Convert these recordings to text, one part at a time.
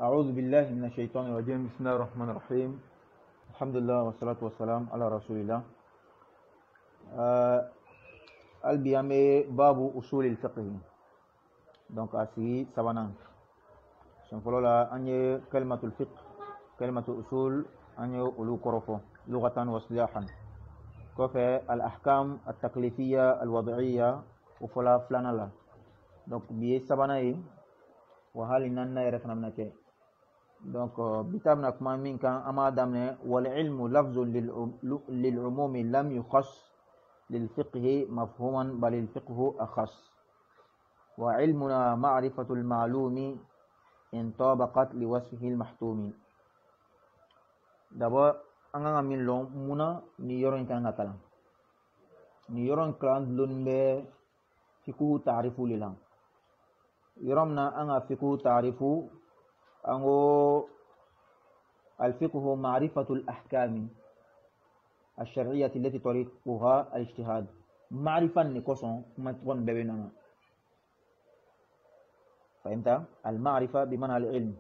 أعوذ بالله من الشيطان الرجيم. بسم الله الرحمن الرحيم. الحمد لله والصلاة والسلام على رسول الله. البيامي باب أصول الفقه. donc asigi sabanan sen fɔlɔ la an ye kalimatul fiqh kalimatul usul an ye olu kɔrɔfɔ lugatan wa istilahan kɔfɛ al ahkam al taklifiya al wad'iya o fɔla filanan la donc bi ye sabanan ye wa hali naaninan yɛrɛ fana bɛna kɛ donc bi ta bɛna kuma min kan an b'a daminɛ wal ilmu lafzun lil umumi lam yukhas lil fiqhi mafhuman bal lil fiqhu akhas وعلمنا معرفة المعلوم إن طابقت لوصفه المحتوم. D'abord an kan ka min lɔn munna ni yɔrɔ in kan ka kalan ni yɔrɔ in kalan dulonni bɛ fiqhu taarifu le la yɔrɔ min na an ka fiqhu taarifu an ko الفقه معرفة الأحكام الشرعية التي طريقها الاجتهاد معرفة نقصن ما تكون بيننا فهمت المعرفة بمعنى العلم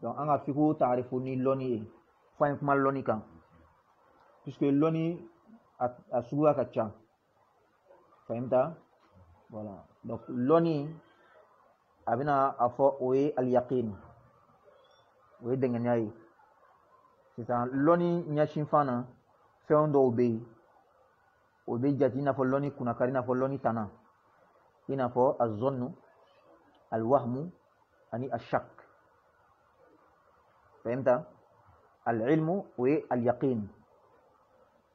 donc an ka fiqhu taarifu ni lɔnni ye fo an ye kuma lɔnni kan puisque lɔnni a suguya ka ca fahimta voilà donc lɔnni a bɛna a fɔ o ye al-yaqin o ye dɛngɛniya ye sisan lɔnni ɲɛsin fan na fɛn dɔw bɛ yen o bɛ jate i n'a fɔ lɔnni kunnakari i n'a fɔ lɔnni tana i n'a fɔ az-zannu الوهم يعني الشك فهمت العلم واليقين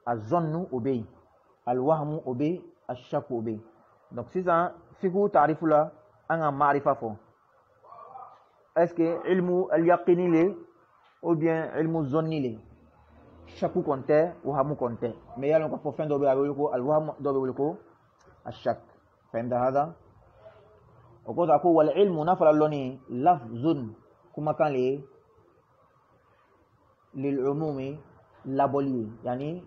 الظن وبي الوهم وبي الشك وبي donc sisan fiqhu ta'rifu la an ka ma'rifa fɔ est ce que ilmu al-yaqini le ou bien ilmu zonni le shaku kɔni tɛ wahamu kɔni tɛ mais yalon ka fɔ fɛn dɔ bɛ a bɛ wele ko al-wahm dɔ bɛ wele ko الشك فهمت هذا وقلت أقول والعلم نفر اللوني لفظ كما كان لي للعموم لابولي يعني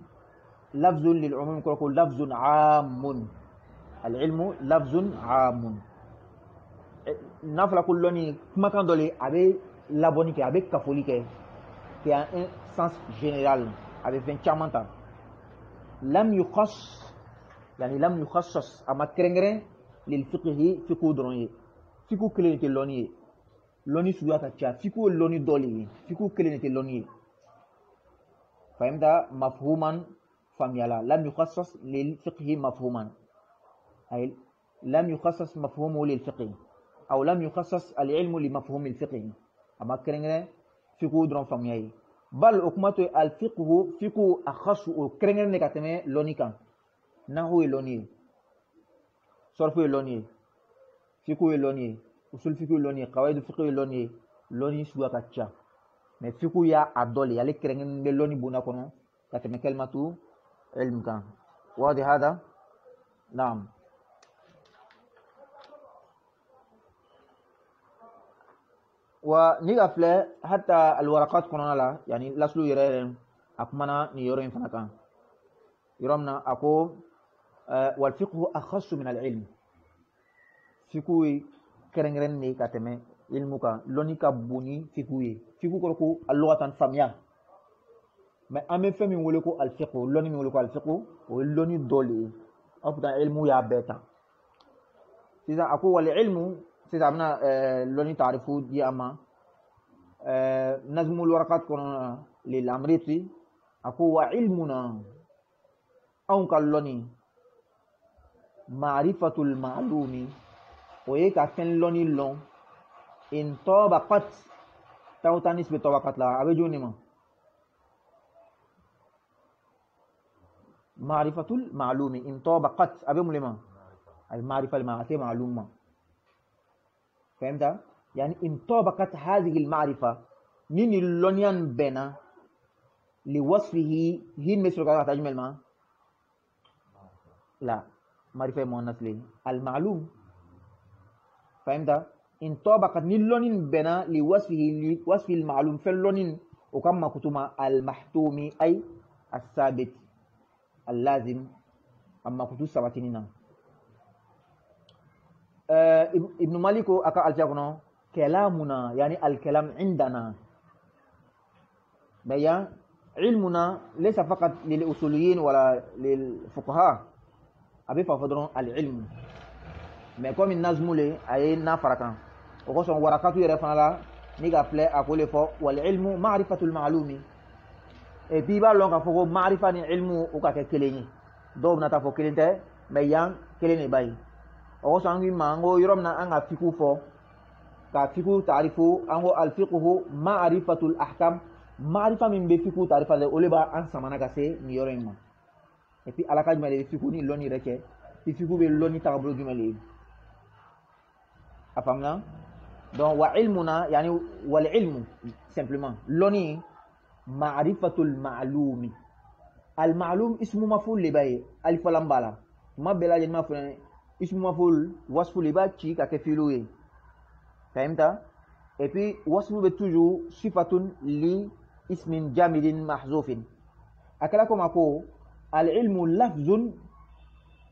لفظ للعموم كل لفظ عام العلم لفظ عام نفر كل لوني كما كان دولي أبي لابوني كي أبي كفولي qui a un sens général avec 20 chamanta لم يخص يعني لم يخصص أما كرنجرين للفقه فقه دروني فقه كلينتي لوني لوني سويا كاتشا فقه لوني دولي فقه كلينتي لوني فهمت مفهوما فهميالا لم يخصص للفقه مفهوما أي لم يخصص مفهومه للفقه أو لم يخصص العلم لمفهوم الفقه أما كرنجة فقه درون فهمياي بل أقمت الفقه فقه أخص وكرنجة نكتمه لوني كان نحو لوني صرف لوني فقه لوني usul fiqh loni qawaid fiqh loni suwa kacha mais fiqh ya adoli yale krengen be loni buna kono kateme kalmatu ilm kan wadi hada naam wa ni gafle hatta alwaraqat kono la yani laslu yere akmana ni yoro infana kan yoromna ako wal fiqh akhassu min al ilm fiqh kerengren ni kateme ilmu ka loni ka buni fikuye fiku ko allugatan famia mais ame fami wole ko al fiqh loni mi wole ko al fiqh o loni doli afda ilmu ya beta siza aku wal ilmu siza amna loni ta'rifu di ama nazmu al waraqat kono lil amriti aku wa ilmuna aw kalloni ma'rifatul ma'lumi oye ka fen loni lon in tabaqat tawtanis bi tabaqat la abe joni ma ma'rifatul ma'lumi in tabaqat abe mulima al ma'rifa al ma'ati ma'luma fahimta yani in tabaqat hadhihi al ma'rifa nini lonian bena li wasfihi hin mislu ka tajmal ma la ma'rifa muannas li al ma'lum فهمت إن طابقت نلون بنا لوصف المعلوم فلون وكما كتما المحتوم أي الثابت اللازم أما كتو سباتيننا ابن مالك أكا ألجاكنا كلامنا يعني الكلام عندنا. بيان علمنا ليس فقط للأصوليين ولا للفقهاء أبي فضلون العلم mais comme الناس مولي أي نافركان وقصوا ورقاتو يرفعنا لا نيجا بلاي أقول فو والعلم معرفة المعلوم et puis ba longa foko معرفة العلم وكاك كليني دوب نتا فو كلينته بيان كليني باي وقصوا أنغي مانغو يرمنا أنغا فيكو فو كفيكو تعرفو أنغو الفقه معرفة الأحكام معرفة من بفيكو تعرفة لأولبا أن سمانا كسي نيوريما et puis ala kajma le fiku ni loni reke ti fiku be loni tablo jumale afamna donc wa ilmuna yani wal ilmu simplement loni ma'rifatul ma'lumi al ma'lum ismu maf'ul li bay alif lam bala ma bela jen ma fune ismu maf'ul wasfu li ba ci ka ke filoué fahimta et puis wasfu be toujours sifatun li ismin jamidin mahzufin akala koma ko العلم لفظ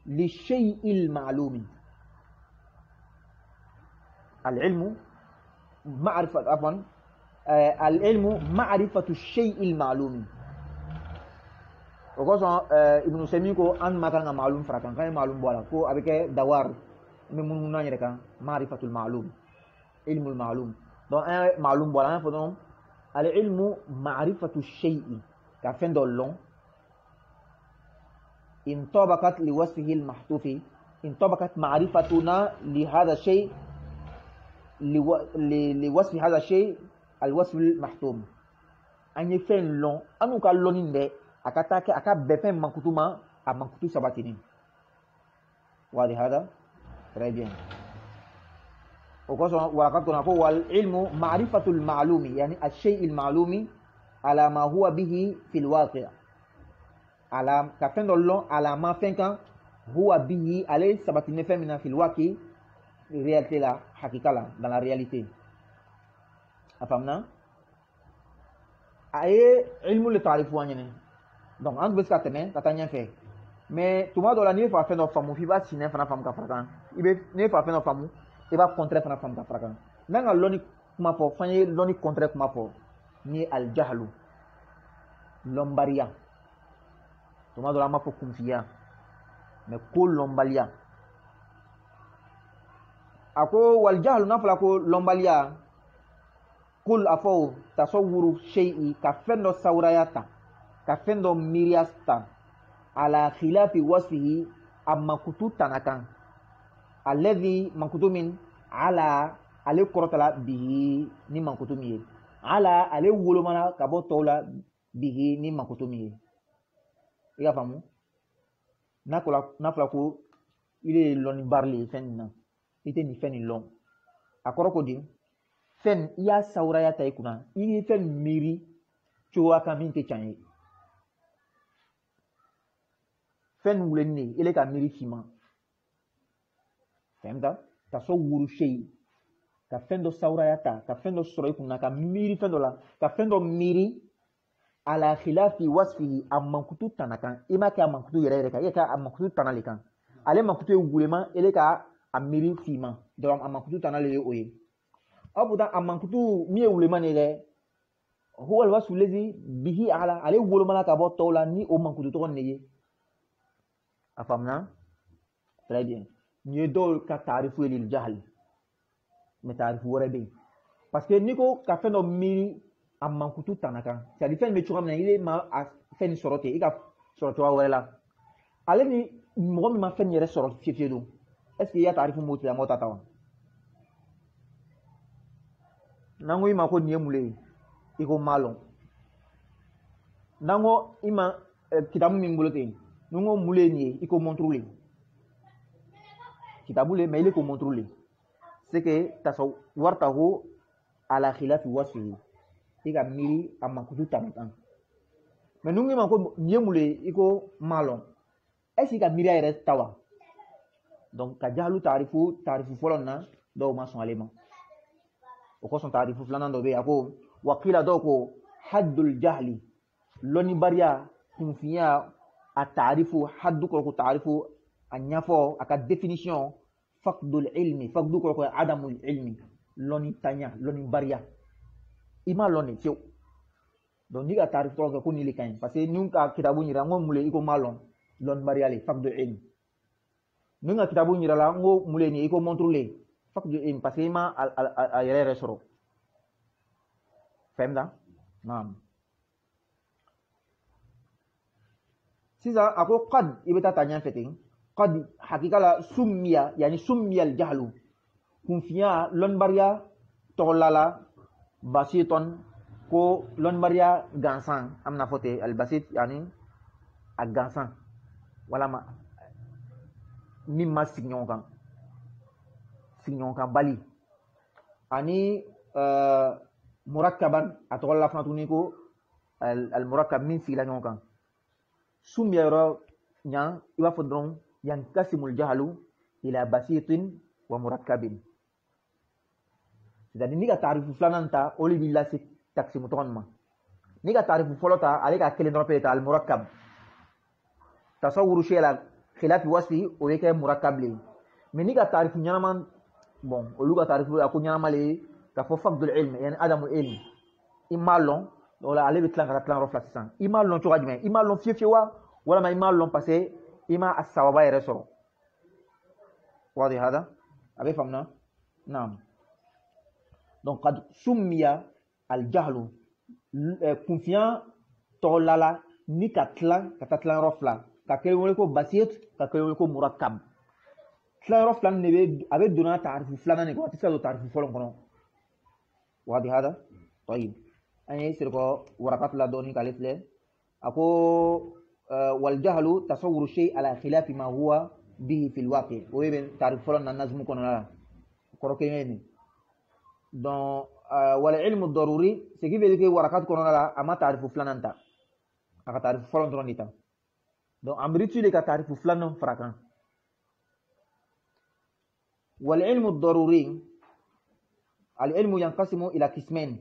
للشيء المعلوم العلم معرفة عفوا العلم معرفة الشيء المعلوم وقصة ابن سميكو أن ما كان معلوم فرقان كان معلوم بولا كو أبيك دوار من نانيركا معرفة المعلوم علم المعلوم donc معلوم بولا فدون العلم معرفة الشيء كفين دولون إن طبقت لوصفه المحذوف إن طبقت معرفتنا لهذا الشيء لوصف هذا الشيء الوصف المحتوم أن يفعل لون أنو كاللونين ده أكتاك أكا بفهم منكتوما منكتو سباتينين وهذا هذا très bien وقصنا هو العلم معرفة المعلوم يعني الشيء المعلوم على ما هو به في الواقع على كفن دولون على ما فنكا هو به عليه سباتين فمنا في الواقع réalité la حقيقة la dans la réalité أفهمنا أي علم اللي تعرفوه عنه donc أنت بس كاتنين كاتنين فيه mais tout le monde ne va faire nos femmes il va signer fana femme kafrakan il ne va faire nos femmes il va contrer fana femme kafrakan nanga loni kuma fo fanye loni contrer kuma fo ni al jahlu lombaria tuma do la ma fo kumfiya mais ko lombalia ako wal jahlu nafla ko lombalia kul afo tasawwuru shay'i ka fendo sawrayata ka fendo miriasta ala khilafi wasfihi amma kututanakan alladhi mankutumin ala ale korotala bihi ni mankutumiye ala ale wolomana kabo tola bihi ni mankutumiye iga famu nakula ko ile loni barli fenna ite ni feni lon akoroko di fen ya sauraya tay kuna ini fen miri chuwa kaminte chanye fen wulenni ile ka miri fima femda ta so wuru shei ka fendo sauraya ta ka fendo soro kuna ka miri fendo la ka fendo miri ala khilafi wasfihi amman kutu tanakan ima ka amman kutu yere ka yeka amman kutu tanalikan ale man kutu wulema ile ka amiri fima donc amman kutu tanale oye abuda amman kutu mi wulema ne le huwa alwasfu allazi bihi ala ale wulema ka bo tola ni o man kutu to ne afamna très bien ni do ka tarifu lil jahl mais tarifu warabe parce que niko ka fendo miri amman kutu tanaka c'est à dire fen me churam il est ma fen sorote ika soroto wa wala ale ni mo ma fen yere sorot fiedo est-ce qu'il y a tarifu moti la mota tawa nango ima ko niemule iko malon nango ima kitabu mingolote nango mule ni iko montrule kitabu le mais il ko montrule c'est que taso wartahu ala khilafi wasfihi ika miri amma kutu tanakan mais nungi ma ko niemule iko malon est-ce que miri ayre tawa donc ka jahlu tarifu folonna do ma son alema o ko son tarifu flana do be ako waqila do ko haddul jahli loni baria kunfiya a tarifu haddu ko tarifu anyafo aka definition faqdul ilmi faqdu ko adamul ilmi loni tanya loni baria ima loni fiu donc ni ga tarif to ko ni li kan parce que ni ka kitabu ni rango mule iko malon lon baria le fak de ilm ni ga kitabu ni la ngo mule ni iko montrule fak de ilm parce que ima a yere resoro femda naam sisa ako qad ibeta tanya feting qad hakikala summiya yani summiya al jahlu kunfiya lon baria tolala basiton ko lon baria gansan amna fote al basit yani ak gansan wala ma mimma signon kan bali ani murakkaban atolla fatuni ko al murakkab min sila kan summiya ro nya iba fodron yang kasimul jahlu ila basitin wa murakkabin. Jadi ni ka tarifu flanan ta oli billah si taksimu ton ma ni ka tarifu folota ale ka kelen drope ta al murakkab tasawuru shela khilaf wasfi o yake murakkab li mais ni ka tarifu nyanaman bon olu ka tarifu ko nyanamale ka fo faqdul ilm yani adamul ilm imalon wala ale bitlan ka tlan rofla sisan imalon to gadme imalon fiewa wala ma imalon passé ima as-sawaba yresoro wadi hada abi famna naam donc qad summiya al jahlu confiant tolala ni katlan rofla ka kele ko basit ka kele ko murakkab tlan rofla ne be abe dona ta'rifu flana ne ko tisa do ta'rifu folon kono wadi hada طيب ani sirko warakat la doni kalifle ako wal jahlu tasawwur shay ala khilaf ma huwa bihi fil waqi o ben ta'rifu folon na nazmu kono la ko kene donc wal ilmu daruri ce qui veut dire que warakat kono la ama ta'rifu flananta aka ta'rifu folon don dita donc amritu le ka ta'rifu flanan frakan wal ilmu daruri al ilmu yanqasimu ila qismain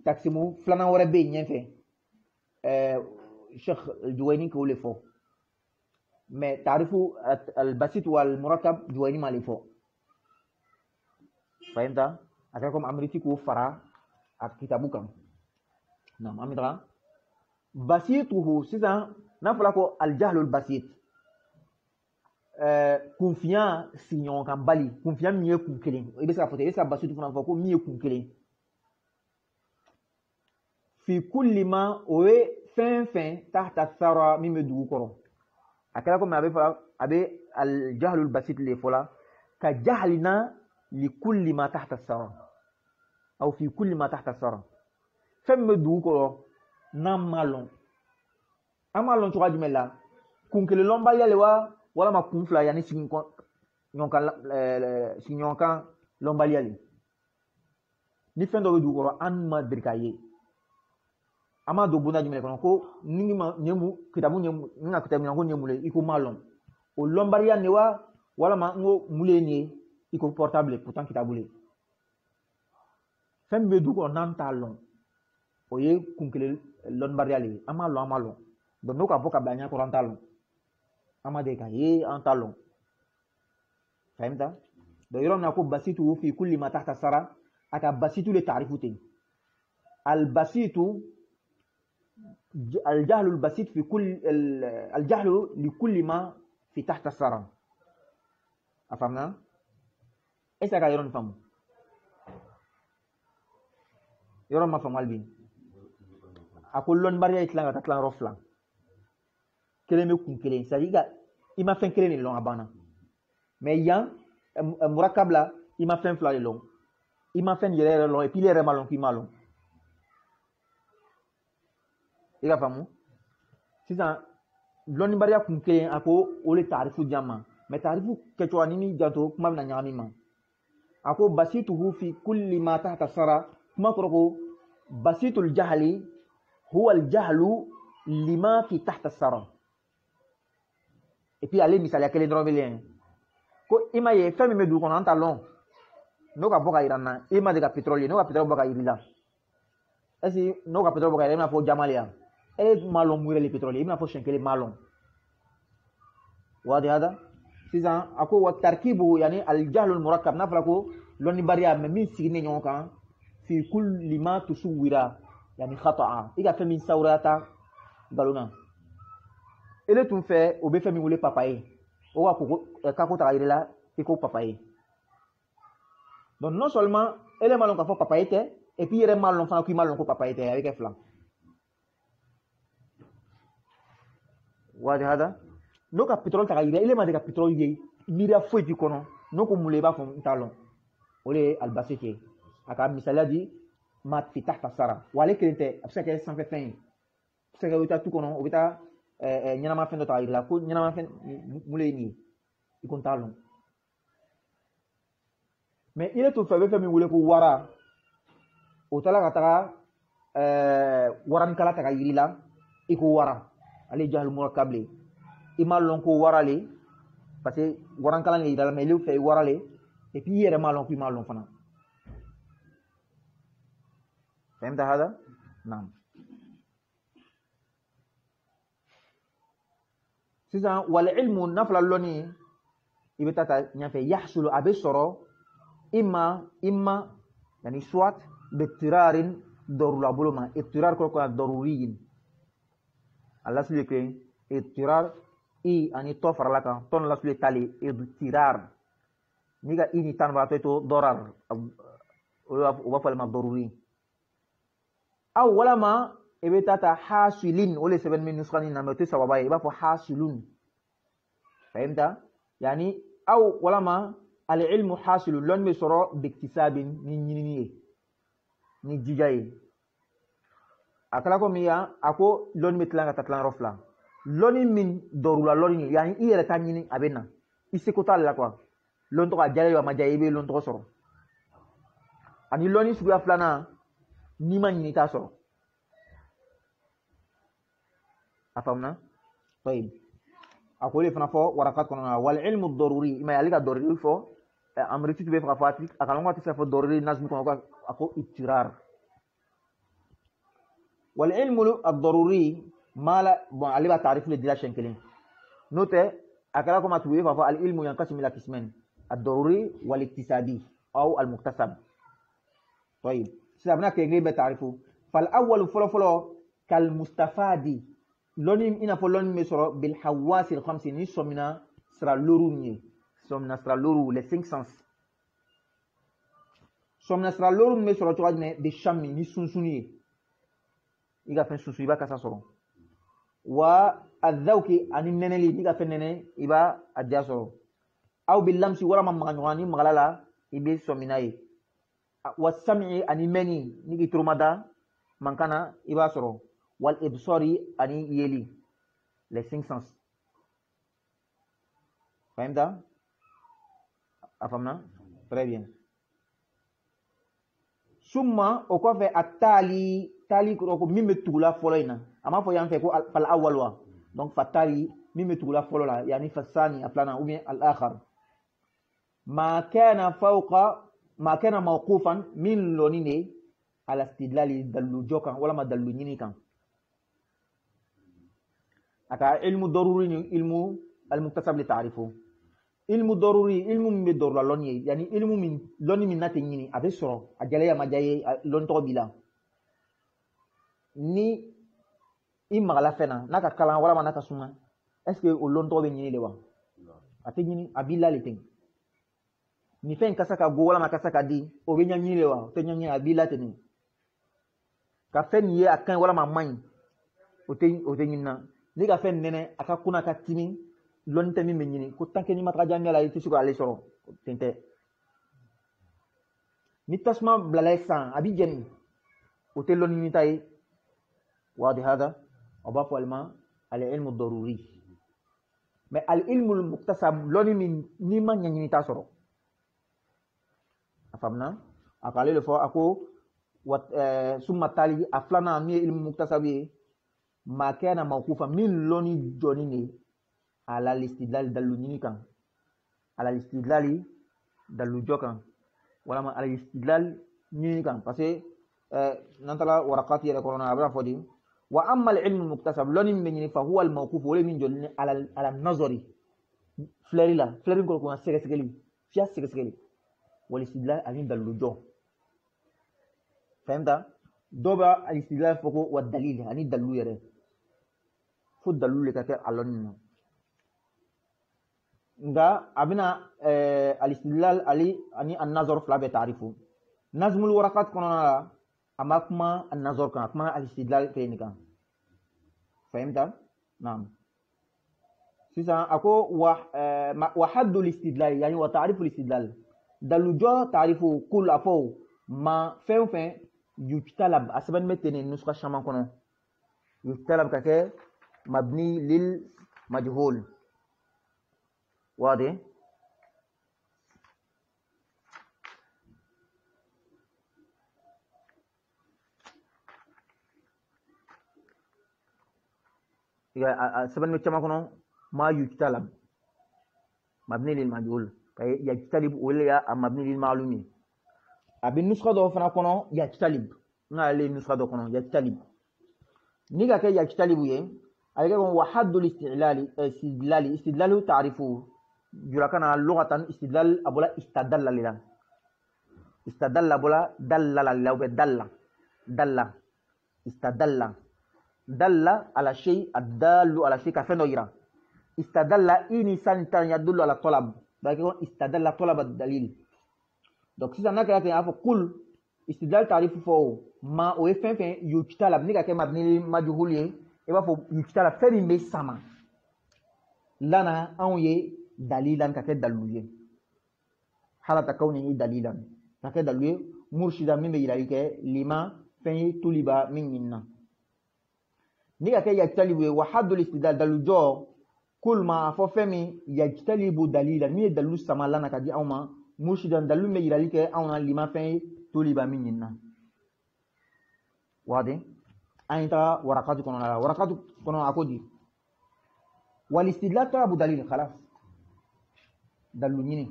taksimu flanan wara be nyefe Sheikh Juwayni ko le fo mais ta'rifu al basit wal murakkab Juwayni ma le fo fahimta akan kom amriti ko fara ak kitabu kan nam amitra basituhu sisa nafala ko al jahlul basit confiant signon kan bali confiant miye kun kelen ibe sa fote isa basitu fana ko miye kun kelen fi kulli ma owe fin tahta thara mime dugu koro akala ko abe al jahlul basit le fola ka jahlina لكل ما تحت الثرى أو في كل ما تحت الثرى فم دوكو نام مالون أمالون تقعد ملا كونكل لومبا يلوا ولا ما كونفلا يعني سينيونكا لومبا يلي نفهم دو دوكو أن ما بركاية أما دو بنا جملة كونكو نيجي ما نيمو كتابو نيمو نيجا كتابو نيمو نيمو لي إكو مالون أو لومبا يلوا ولا ما نو موليني iko portable pourtant kitabule fembe du ko nan talon o ye kunkele lon bariali amalo do no ka boka banya ko talon amade ka ye en talon fahimta do yoro na ko basitu fi kulli ma tahta sara aka basitu le ta'rifute al basitu al jahlu al basit fi kulli al jahlu li kulli ma fi tahta sara afamna esa ka yoron famu yoron ma famu albi akollon bariya itlanga tatlan roflan kele me kun kele sadiga ima fen kele ni long abana mais yan murakkab la ima fen fla le long ima fen yere long et puis les malon qui malon iga famu sisa lon bariya kun kele ako ole tarifu jama mais tarifu kecho anini janto kuma na nyami ma ako basituhu fi kulli ma tahta sara kuma koroko basitul jahli huwa al jahlu lima fi tahta sara et puis aller misali akele drobelien ko ima ye fami me du kono anta long no ka boka irana ima de ka petrole no ka petrole boka irila esi no ka petrole boka irina fo jamalia e malon muire le petrole ima fo shenkele malon wadi hada سيزان أكو والتركيب يعني الجهل المركب نفرقه lonni bariya mais min sigine ñon kan fi kulli ma tusawwira yani khata'a iga fe min sawrata galuna ele tun fe o be fe min wule papaye o wa ko ka ko ta ila iko papaye donc non seulement ele malon ka fo papaye te et puis yere malon fa ko malon ko papaye te avec flan wadi hada no ka pétrole ta ila ele ma de ka pétrole yi mira foi di kono no ko mule ba fo talon ole albaseke aka misala di mat fi tahta sara wale kelente absa ke sans fin absa ke uta tu kono obita ñanama fen do ta ila ko ñanama fen mule ni ikon talon mais il est tout fait mi wule ko wara o tala ka taga waran kala taga yirila iko wara ale jahal murakable imal lon ko wara le parce que waran kala ni dal mais lu fait wara le et puis yere malon ko malon fana فهمت هذا نعم سيزا والعلم نفل اللوني يبتata نفي يحصل أبصره إما يعني soit باضطرار ضروري بلوما اضطرار كلها ضروري الله سليك اضطرار أني توفر لك تون الله سليك تالي اضطرار نيجا إني تنبأتو ضرر وبفعل ما ضروري أو ولا ما إبتata حاصلين ولا سبب من نسخاني نمتى سبباي يبقى حاصلون فهمت يعني أو ولا ما العلم حاصل لون مسرو باكتساب نينيني ni jijaye akala ko miya ako loni mitlanga tatlan rofla loni min dorula loni yani iyere tanyini abena isiko talla quoi lon to ka jale wa majaye be lon to soro ani loni sugu aflana ni manyini ta soro afamna طيب اقول فنا فو ورقات كنا والعلم الضروري ما يلقى ضروري فو امريتي تبي فاتك اكلموا تسافر ضروري الناس بيكونوا اكو اضطرار والعلم الضروري ما لا عليه تعريف للدلاله شنكلين نوته اكلكم تبي فالعلم ينقسم الى قسمين الضروري والاكتسابي او المكتسب طيب سيبنا كيغي بتعرفه فالاول فلو كالمستفاد لونيم إنا فلون مسرو بالحواس الخمس نسمنا سرا لوروني سمنا سرا لورو les 5 sens سمنا سرا لورو مسرو توادنا بشامي نسونسوني إيجا فين سونسوني با كاسا سرو والذوق أن الننلي إيجا فين نني إبا أديا سرو أو باللمس ولا ما مغنواني مغلالا إبي سمناي والسمع أن المني نيجي ترومادا من كان إبا سرو والإبصاري أني يلي les 5 sens فهمت؟ أفهمنا؟ très bien ثم أكوفي التالي تالي كروكو ميم تولا فلوينا أما فو ينفع كو فالأول وا donc فالتالي ميم تولا فلولا يعني فالثاني أفلانا أو الآخر ما كان موقوفا من لونيني على استدلال دلو جوكا ولا ما دلو نيني كان aka ilmu daruri ni ilmu almuktasab li ta'rifu ilmu daruri ilmu min dorla lonni yani ilmu min lonni min nate nyini abe soro ajale ya majaye lon to bila ni imagala fena naka kala wala manaka suma est-ce que o lon to be nyini lewa ate nyini abila le ting ni fen kasaka go wala makasaka di o be nyini lewa te nyini abila teni ka fen ye akan wala mamany o te nyina ni ka fen nene aka kuna ka timi lonte mi menyini ko tanke ni matra jamia la yiti suko ale soro tente ni tasma blalesan abi jeni o te lon ni tay wadi hada abafu alma al ilm ad-daruri mais al ilm al muktasab loni min ni ma nyani ta soro afamna akale le fo ako wat summa tali aflana mi ilm muktasabi ما كان موقوفا من لوني جونيني على الاستدلال دلوني كان على الاستدلال دلو جوكان ولا ما على الاستدلال نيني كان باسي ننتلا ورقات يا كورونا ابرا فودي واما العلم المكتسب لوني من فهو الموقوف ولا من جونيني على النظري فليلا فليرين كو سيغسيغلي فيا سيغسيغلي والاستدلال أني دلوجو فهمت دوبا الاستدلال فوق والدليل أني دلو يره فو دلو لكاكي علوننا nga abina الاستدلال علي أني النظر فلا بتعرفه نظم الورقات كنا أماكما النظر كنا أكما الاستدلال كلينيكا فهمت نعم سيسا أكو وحد الاستدلال يعني وتعريف الاستدلال دلوجو تعريفه كل أفو ما فين يجتلب أسبن متنين نسخة شمان كنا يجتلب كاكي مبني للمجهول واضح سبن متشما كنا ما يجتلب مبني للمجهول يجتلب ولا مبني للمعلوم أبي النسخة دو فنا كنا يجتلب نالي النسخة دو كنا يجتلب نيجا كي يجتلب يه أيضا وحد الاستدلال تعرفه جراكنا لغة استدلال أبولا استدل لله استدل أبولا دل لله دل استدل دل على شيء الدال على شيء كفنو يرى استدل إنسان يدل على طلب بقول استدل طلب الدليل donc si ça n'a qu'à faire كل استدلال تعريف فو ما هو فين يجتلب نيجا كما مبني مجهول يبقى فو يجتلب فين بسما لنا أو دليلا كدلوية حالة كونه دليلا كدلوية مرشدا من بيلاك لما فين تلبا مننا نيجا كي يجتلب وحد الاستدلال دلوجو كل ما فهمي يجتلب دليلا مي دلو سما لنا كدي أو ما مرشدا دلو من بيلاك أو لما فين تلبا مننا واضح أنت ورقات كنا أكودي والاستدلال ترى دليل خلاص dalu ñini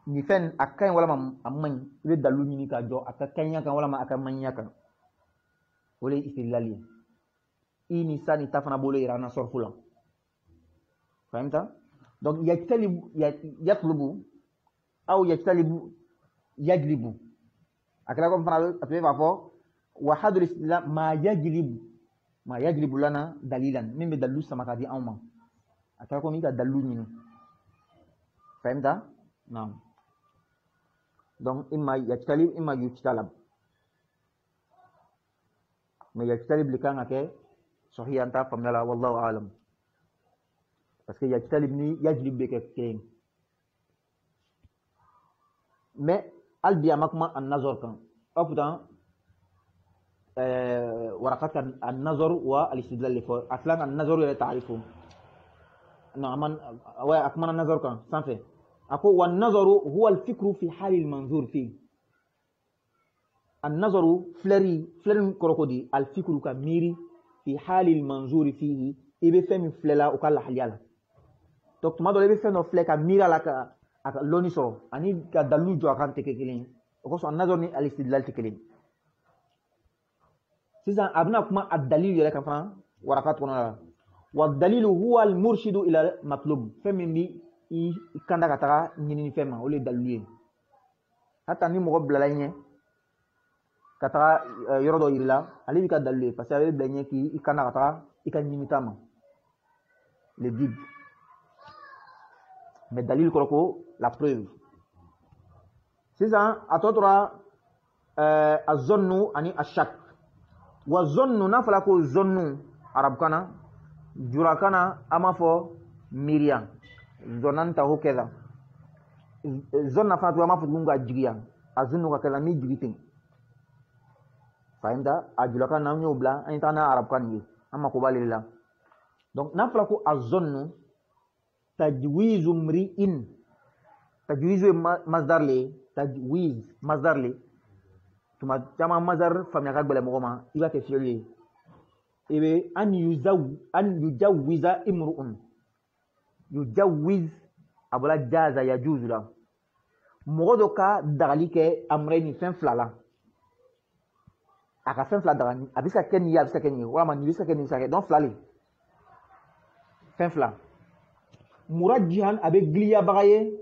ni fen akay wala ma amman be dalu ñini ka jo akakanya kan wala ma akamanya kan wala istidlali ini sani tafana bolo irana sorfula fahimta donc yatlubu aw yajtalibu yajlibu akala ko fana ape fa fo wa hadul istidlal ma yajlibu lana dalilan min be dalu sama kadi awma akala ko mi ka dalu ñini fahimta naam donc imma yajtalib imma yujtalab mais yajtalib li kan ake sahih anta famala wallahu alam parce que yajtalib ni yajlib be ke mais al biya makma an nazar kan pourtant ورقات النظر والاستدلال فور اصلا النظر لا تعرفه نعم أكمل النظر كان سانفي أقول والنظر هو الفكر في حال المنظور فيه النظر فلري كروكودي الفكر كميري في حال المنظور فيه إبي فهم فللا وكلا حليالا donc ما دولي بفهم فللا كميرا لك لوني سو أني كدلو جو أكان تكلين وكوس النظر ني الاستدلال تكلين سيزا أبنا كما الدليل يلك فان ورقات كنا والدليل هو المرشد الى المطلوب فمن بي كاندا كتاغا نيني فما ولي دلوي حتى ني مغو بلالاي كتاغا يرودو يلا علي بي كدلوي باسا بلاي كي كاندا كتاغا يكان نيمي تاما le guide mais dalil koroko la preuve c'est ça atotora azonnu ani ashak wa zonnu nafala ko zonnu arab kana jurakana amafo miriam zonanta hokeza zonna fatu amafo gunga jigiya azunnu ka kala mi jigitin fahimta ajulaka na nyo bla antana arab kan yi amma ko balilla donc nafla ko azonnu tajwizu mri'in tajwizu masdar le tuma jama mazar famya ka gbele mo ma iba ke fiole ebe an yujawwiza imru'un yujawwiz abula jaza yajuzu la mogodo ka dagali ke amreni fen flala aka fen flala dagani abisa ken ya abisa ken wala man abisa ken sa donc flale fen fla murajjihan abe gliya bagaye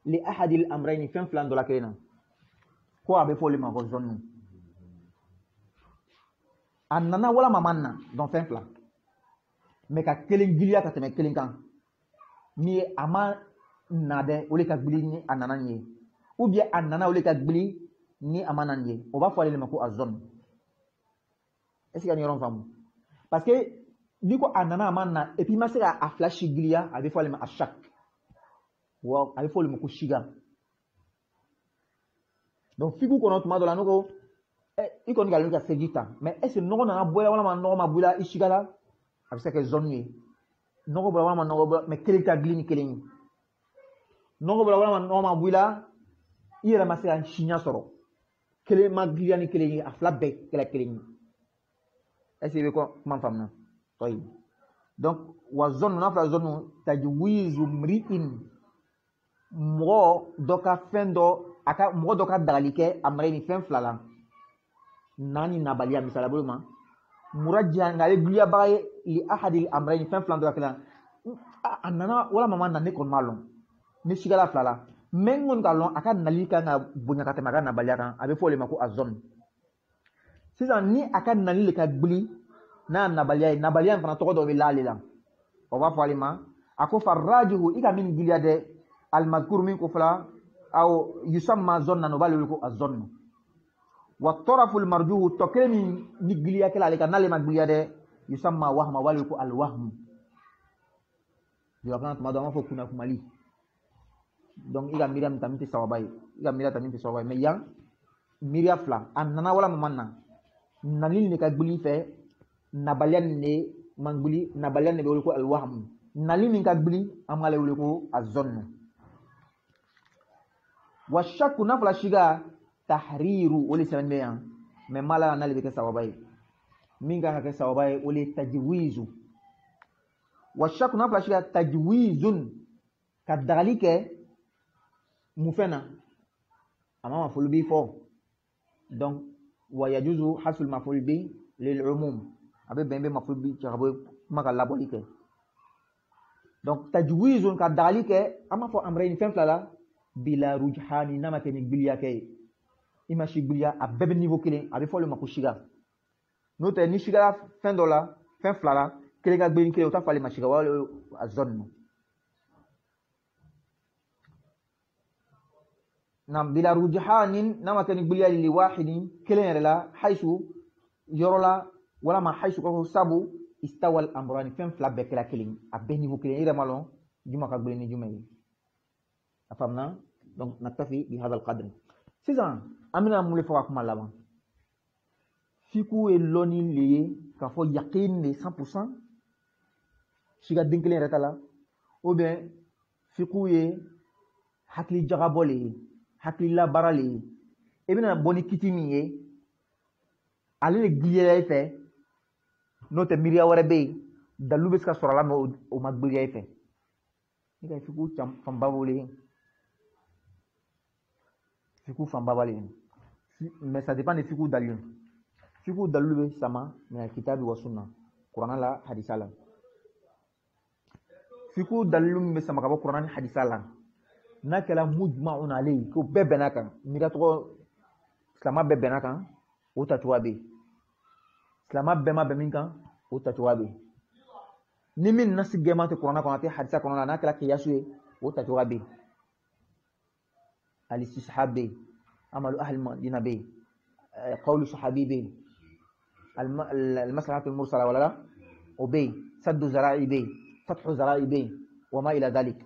li ahadil amrayni fɛn fila dɔ la kelen na ko a bɛ fɔ olu ma ko zɔnnu a nana walama man na dɔn fɛn fila mɛ ka kelen giliya ka tɛmɛ kelen kan ni a ma na dɛ o de ka gbili ni a nana nin ye ou bien a nana o de ka gbili ni a ma na nin ye o b'a fɔ ale de ma ko a zɔnnu est-ce que ka nin yɔrɔ faamu parce que ni ko a nana a ma na et puis i ma se ka a fila si giliya a bɛ fɔ ale ma a shak wa a bɛ fɔ olu ma ko siga donc figu kɔnɔ tuma dɔ la ne ko i kɔni ka ka seji ta mais est ce que nɔgɔ nana bɔ la walama nɔgɔ ma bɔ la i siga la a bɛ se ka kɛ zɔnnu ye nɔgɔ bɔra walama nɔgɔ bɔra mais kelen ka gili ni kelen ye nɔgɔ bɔra walama nɔgɔ ma bɔ la i yɛrɛ ma se ka siɲa sɔrɔ kelen ma giliya ni kelen ye a fila bɛɛ kɛra kelen ye est ce que i bɛ kuma faamuya donc wa zɔnnu n'a fɔra zɔnnu tajwizu mri'in mɔgɔ dɔ ka fɛn dɔ a ka mɔgɔ dɔ ka dagali kɛ a mara ni fɛn fila la naani nabaliya misala bolo ma murajiya nka ale giliyabaga ye li ahadil amrayni fɛn fila dɔ la kelen a nana walama ma na ne kɔni m'a lɔn ne sigala fila la mɛ n kɔni k'a lɔn a ka nali kan ka bonya ka tɛmɛ a ka nabaliya kan a bɛ fɔ o de ma ko a zɔn sisan ni a ka nali de ka gbili n'a nabaliya ye nabaliya in fana tɔgɔ dɔ bɛ l'ale la o b'a fɔ ale ma a ko farajihu i ka min giliya dɛ alimakuru min ko fɔla aw yusamma zɔnna o b'ale wele ko a zɔnnu wa tɔraful marjuhu tɔ kelen min ni giliya kɛla ale kan n'ale ma giliya dɛ yusamma wahma o b'ale wele ko alwahmu jɔyɔrɔ kan tuma dɔ an b'a fɔ kunnakumali donc i ka miiriya min ta min tɛ sababa ye i ka miiriya ta min tɛ sababa ye mais yan miiriya fila a nana walama ma na nali de ka gbili fɛ nabaliya nin de man gbili nabaliya nin de bɛ wele ko alwahmu nali min ka gbili an b'ale wele ko a zɔnnu wa shakku n'a fɔra siga tahriru o de sɛbɛn bɛ yan mais maa la n'ale bɛ kɛ sababa ye min kan ka kɛ sababa ye o de ye tajwizu wa shakku n'a fɔra siga tajwizun ka dagali kɛ mun fɛn na a ma mafulu bi fɔ donc wa yajuzu hasul mafulu bi lil umum a bɛ bɛn bɛ mafulu bi cɛ ka bɔ kuma ka labɔli kɛ donc tajwizun ka dagali kɛ an b'a fɔ amrayni fɛn fila la bila rujhani n'a ma kɛ ni gbiliya kɛ ye i ma si gbiliya a bɛɛ bɛ niveau kelen a bɛ fɔ olu ma ko siga n'o tɛ ni sigala fɛn dɔ la fɛn fila la kelen ka gbeli kelen o t'a fɔ ale ma siga wala a zɔnnu na bila rujhani n'a ma kɛ ni gbiliya li wahidin kelen yɛrɛ la haisu yɔrɔ la walama haisu ko sabu istawal amrani fɛn fila bɛɛ kɛra kelen a bɛɛ niveau kelen i yɛrɛ ma lɔn juma ka gbeli ni juma ye a faamuna donc naktafi bi hadal qadr sisan an bɛna mun de fɔ ka kuma laban fiku ye lɔnni le ye k'a fɔ yaqin de 100% siga den kelen yɛrɛ ta la ou bien fiku ye hakili jagabɔ le ye hakili labaara le ye i bɛna bɔ ni kiti min ye ale de giliya i fɛ n'o tɛ miiriya wɛrɛ bɛ yen dalilu bɛ se ka sɔrɔ a la mɛ o ma giliya i fɛ i ka fiku fanba b'o le ye fiku fanba b'ale ye mais ça dépend de fiku dalilu fiku dalilu bɛ sama mais kitabi wa sunna kuranna la hadisa la fiku dalilu min bɛ sama ka bɔ kuranna ni hadisa la n'a kɛra mujma'un alayhi ko bɛɛ bɛnna kan miiriya tɔgɔ silama bɛɛ bɛnna kan o tacogoya bɛ yen silama bɛɛ ma bɛn min kan o tacogoya bɛ yen ni min nasi gɛma tɛ kuranna kɔnɔ a tɛ hadisa kɔnɔ la n'a kɛra kiyasu ye o tacogoya bɛ yen al-istishab bɛ yen amalu ahli madina bɛ yen qawlu sahabi bɛ yen al-maslahatu al-mursala wala la o bɛ yen saddu zara'i bɛ yen fathu zara'i bɛ yen wa ma ila dhalik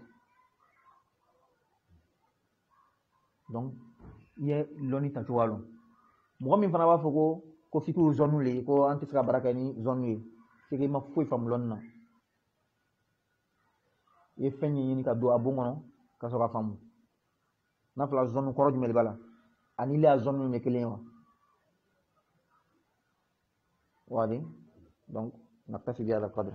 donc i ye lɔnni tacogoya lɔn mɔgɔ min fana b'a fɔ ko fikiru zɔnnu le ye ko an tɛ se ka baara kɛ ni zɔnnu ye c'est que i ma foyi faamu lɔnni na i ye fɛn ɲɛɲini ka don a bon kɔnɔ ka sɔrɔ ka faamu n'a fɔra zɔnnu kɔrɔ jumɛn de b'a la ani ile a zɔnnu ye kelen ye wa wadi donc naktafi bi hada qadr